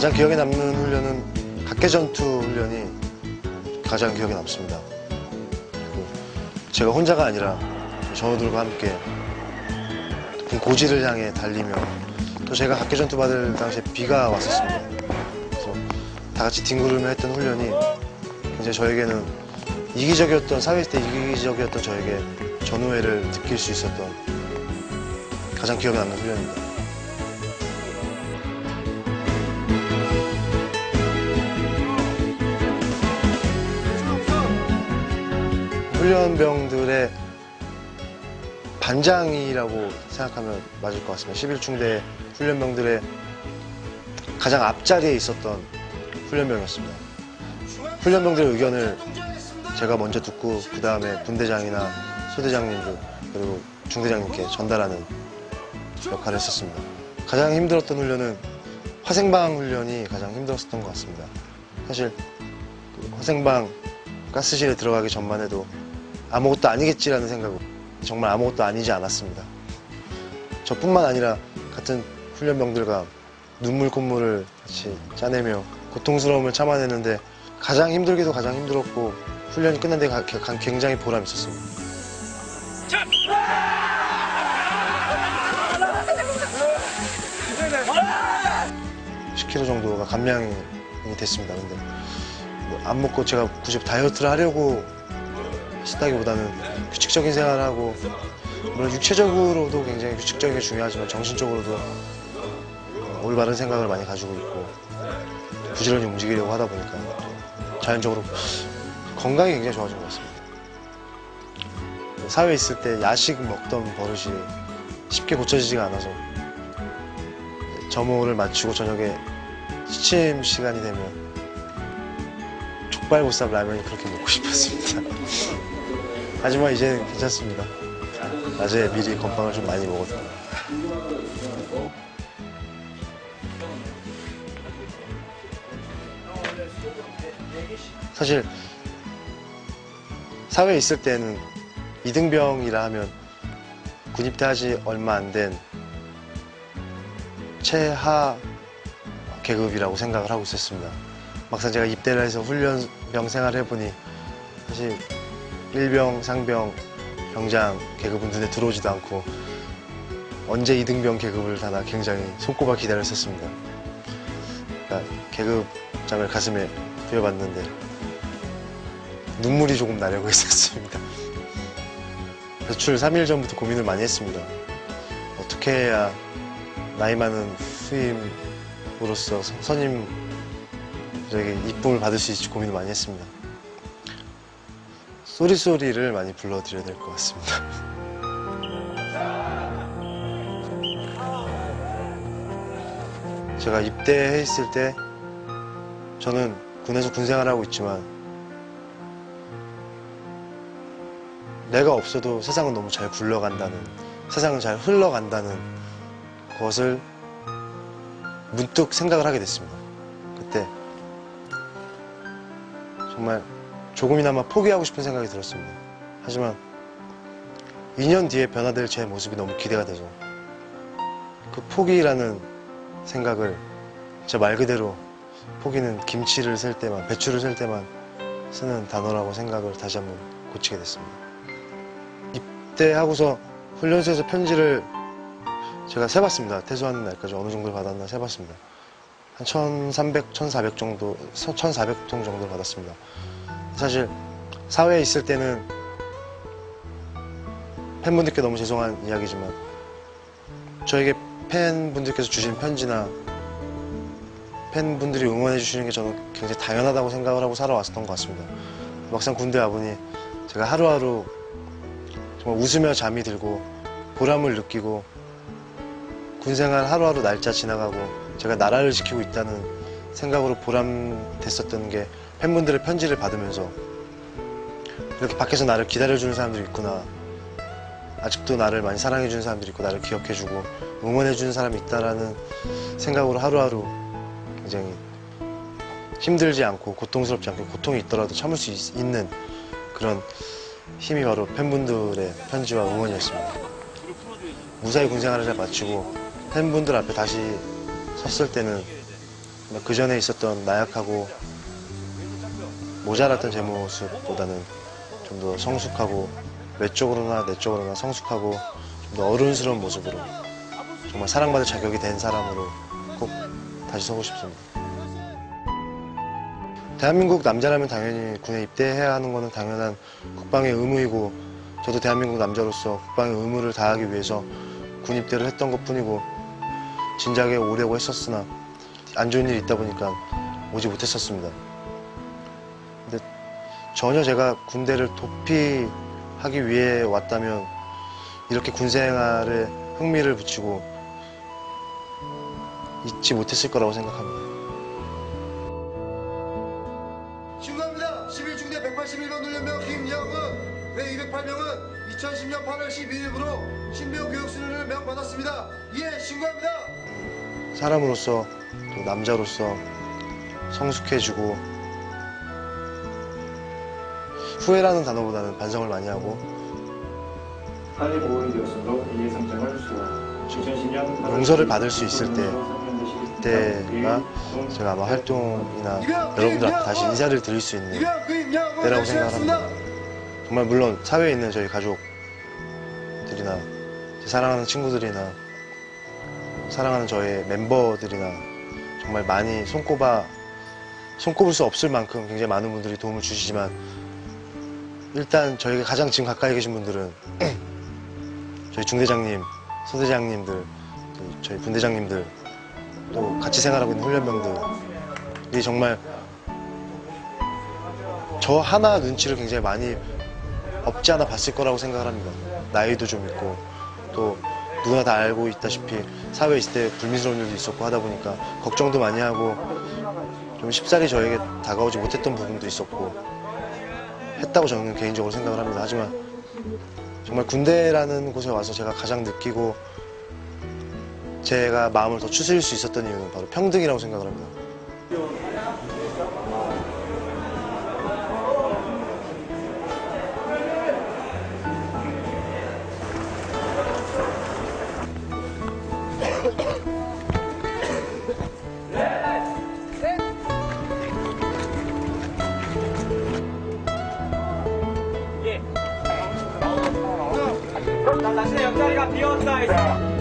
가장 기억에 남는 훈련은 각개전투 훈련이 가장 기억에 남습니다. 제가 혼자가 아니라 전우들과 함께 고지를 향해 달리며 또 제가 각개전투 받을 당시에 비가 왔었습니다. 그래서 다 같이 뒹구르며 했던 훈련이 굉장히 저에게는 이기적이었던, 사회에서 때 이기적이었던 저에게 전우회를 느낄 수 있었던 가장 기억에 남는 훈련입니다. 훈련병들의 반장이라고 생각하면 맞을 것 같습니다. 11중대 훈련병들의 가장 앞자리에 있었던 훈련병이었습니다. 훈련병들의 의견을 제가 먼저 듣고 그 다음에 분대장이나 소대장님들 그리고 중대장님께 전달하는 역할을 했었습니다. 가장 힘들었던 훈련은 화생방 훈련이 가장 힘들었던 것 같습니다. 사실 그 화생방 가스실에 들어가기 전만 해도 아무것도 아니겠지라는 생각으로 정말 아무것도 아니지 않았습니다. 저뿐만 아니라 같은 훈련병들과 눈물 콧물을 같이 짜내며 고통스러움을 참아내는데 가장 힘들게도 가장 힘들었고 훈련이 끝난 데 굉장히 보람이 있었습니다. 10kg 정도가 감량이 됐습니다. 근데 뭐 안 먹고 제가 굳이 다이어트를 하려고 했다기보다는 규칙적인 생활을 하고 물론 육체적으로도 굉장히 규칙적인 게 중요하지만 정신적으로도 올바른 생각을 많이 가지고 있고 부지런히 움직이려고 하다 보니까 자연적으로 건강이 굉장히 좋아진 것 같습니다. 사회에 있을 때 야식 먹던 버릇이 쉽게 고쳐지지가 않아서 점호를 마치고 저녁에 취침 시간이 되면 족발보쌈 라면이 그렇게 먹고 싶었습니다. 하지만 이제는 괜찮습니다. 낮에 미리 건빵을 좀 많이 먹어서. 사실 사회에 있을 때는 이등병이라 하면 군입대하지 얼마 안 된 최하 계급이라고 생각을 하고 있었습니다. 막상 제가 입대를 해서 훈련병 생활을 해보니 사실 일병, 상병, 병장 계급은 눈에 들어오지도 않고 언제 이등병 계급을 다나 굉장히 손꼽아 기다렸었습니다. 그러니까 계급장을 가슴에 부여봤는데 눈물이 조금 나려고 했었습니다. 배출 3일 전부터 고민을 많이 했습니다. 어떻게 해야 나이 많은 후임으로서 선임들에게 이쁨을 받을 수 있을지 고민을 많이 했습니다. 쏘리쏘리를 많이 불러드려야 될 것 같습니다. 제가 입대했을 때 저는 군에서 군생활을 하고 있지만 내가 없어도 세상은 너무 잘 굴러간다는, 세상은 잘 흘러간다는 것을 문득 생각을 하게 됐습니다. 그때 정말 조금이나마 포기하고 싶은 생각이 들었습니다. 하지만 2년 뒤에 변화될 제 모습이 너무 기대가 돼서 그 포기라는 생각을 제 말 그대로 포기는 김치를 셀 때만, 배추를 셀 때만 쓰는 단어라고 생각을 다시 한번 고치게 됐습니다. 입대하고서 훈련소에서 편지를 제가 세봤습니다. 퇴소하는 날까지 어느 정도를 받았나 세봤습니다. 한 1,300, 1,400 정도, 1,400통 정도를 받았습니다. 사실 사회에 있을 때는 팬분들께 너무 죄송한 이야기지만 저에게 팬분들께서 주신 편지나 팬분들이 응원해 주시는 게 저는 굉장히 당연하다고 생각을 하고 살아왔었던 것 같습니다. 막상 군대 와보니 제가 하루하루 정말 웃으며 잠이 들고 보람을 느끼고 군생활 하루하루 날짜 지나가고 제가 나라를 지키고 있다는 생각으로 보람됐었던 게 팬분들의 편지를 받으면서 이렇게 밖에서 나를 기다려주는 사람들이 있구나, 아직도 나를 많이 사랑해주는 사람들이 있고 나를 기억해주고 응원해주는 사람이 있다라는 생각으로 하루하루 굉장히 힘들지 않고 고통스럽지 않고 고통이 있더라도 참을 수 있는 그런 힘이 바로 팬분들의 편지와 응원이었습니다. 무사히 군생활을 잘 마치고 팬분들 앞에 다시 섰을 때는 그 전에 있었던 나약하고 모자랐던 제 모습보다는 좀 더 성숙하고 외적으로나 내적으로나 성숙하고 좀 더 어른스러운 모습으로 정말 사랑받을 자격이 된 사람으로 꼭 다시 서고 싶습니다. 대한민국 남자라면 당연히 군에 입대해야 하는 것은 당연한 국방의 의무이고, 저도 대한민국 남자로서 국방의 의무를 다하기 위해서 군 입대를 했던 것뿐이고, 진작에 오려고 했었으나 안 좋은 일이 있다 보니까 오지 못했었습니다. 근데 전혀 제가 군대를 도피하기 위해 왔다면 이렇게 군 생활에 흥미를 붙이고 잊지 못했을 거라고 생각합니다. 신고합니다. 11중대 181번 훈련병 김영은, 회 208명은 2010년 8월 12일부로 신병 교육 수련을 명받았습니다. 예, 신고합니다. 사람으로서 또 남자로서 성숙해지고, 후회라는 단어보다는 반성을 많이 하고, 사회 보호이 되었으므로 이해 성장을 수호하라. 2010년 용서를 받을 수 있을 때가 제가 아마 활동이나 여러분들 앞에 다시 인사를 드릴 수 있는 때라고 생각을 합니다. 정말 물론 사회에 있는 저희 가족들이나 제 사랑하는 친구들이나 사랑하는 저의 멤버들이나 정말 많이 손꼽을 수 없을 만큼 굉장히 많은 분들이 도움을 주시지만, 일단 저희가 가장 지금 가까이 계신 분들은 저희 중대장님, 소대장님들, 또 저희 분대장님들, 또 같이 생활하고 있는 훈련병들이 정말 저 하나 눈치를 굉장히 많이 없지 않아 봤을 거라고 생각을 합니다. 나이도 좀 있고, 또 누구나 다 알고 있다시피 사회에 있을 때 불미스러운 일도 있었고 하다 보니까 걱정도 많이 하고 좀 쉽사리 저에게 다가오지 못했던 부분도 있었고 했다고 저는 개인적으로 생각을 합니다. 하지만 정말 군대라는 곳에 와서 제가 가장 느끼고 제가 마음을 더 추스릴 수 있었던 이유는 바로 평등이라고 생각을 합니다. 다시 옆자리가 비었다 이제.